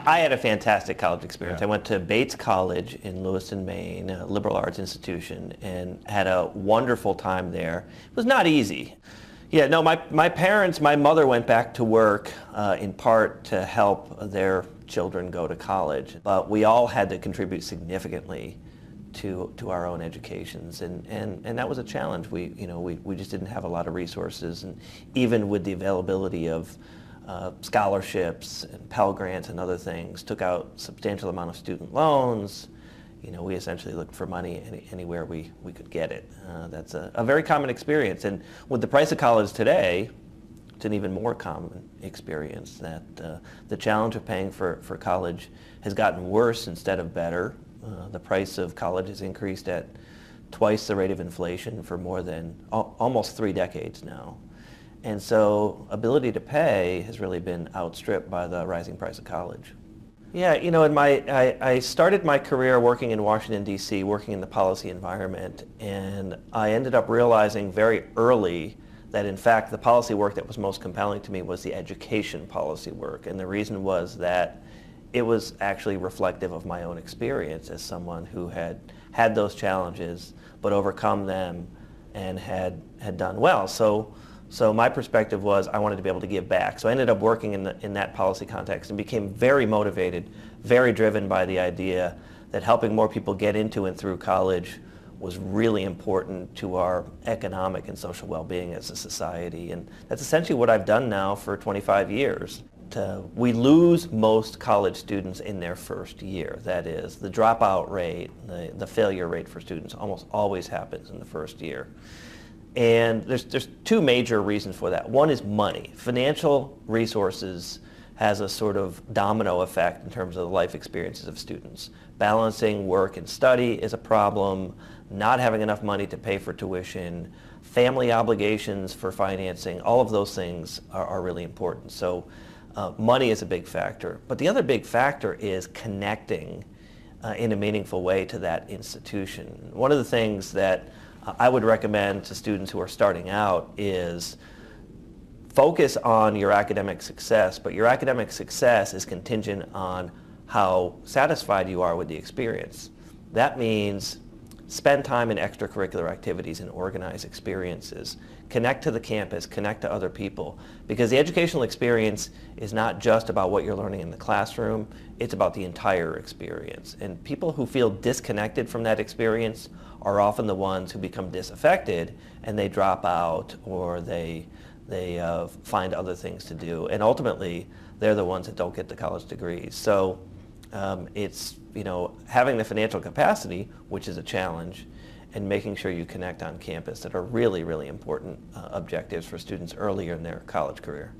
I had a fantastic college experience. Yeah. I went to Bates College in Lewiston, Maine, a liberal arts institution, and had a wonderful time there. It was not easy. Yeah, no, my parents, my mother went back to work in part to help their children go to college, but we all had to contribute significantly to our own educations, and that was a challenge. We just didn't have a lot of resources, and even with the availability of scholarships and Pell Grants and other things, took out substantial amount of student loans. We essentially looked for money anywhere we could get it. That's a very common experience, and with the price of college today, it's an even more common experience that the challenge of paying for college has gotten worse instead of better. The price of college has increased at twice the rate of inflation for more than almost 3 decades now. And so ability to pay has really been outstripped by the rising price of college. Yeah, I started my career working in Washington, D.C., working in the policy environment, and I ended up realizing very early that in fact the policy work that was most compelling to me was the education policy work. And the reason was that it was actually reflective of my own experience as someone who had those challenges but overcome them and had done well. So my perspective was I wanted to be able to give back. So I ended up working in that policy context and became very motivated, very driven by the idea that helping more people get into and through college was really important to our economic and social well-being as a society. And that's essentially what I've done now for 25 years. We lose most college students in their first year. That is, the dropout rate, the failure rate for students almost always happens in the first year. And there's 2 major reasons for that. One is money. Financial resources has a sort of domino effect in terms of the life experiences of students. Balancing work and study is a problem. Not having enough money to pay for tuition, family obligations for financing, all of those things are really important. So money is a big factor. But the other big factor is connecting in a meaningful way to that institution. One of the things that I would recommend to students who are starting out is focus on your academic success, but your academic success is contingent on how satisfied you are with the experience. That means spend time in extracurricular activities and organize experiences. Connect to the campus, connect to other people, because the educational experience is not just about what you're learning in the classroom, it's about the entire experience. And people who feel disconnected from that experience are often the ones who become disaffected and they drop out or they find other things to do. And ultimately, they're the ones that don't get the college degrees. So it's having the financial capacity, which is a challenge, and making sure you connect on campus that are really, really important objectives for students earlier in their college career.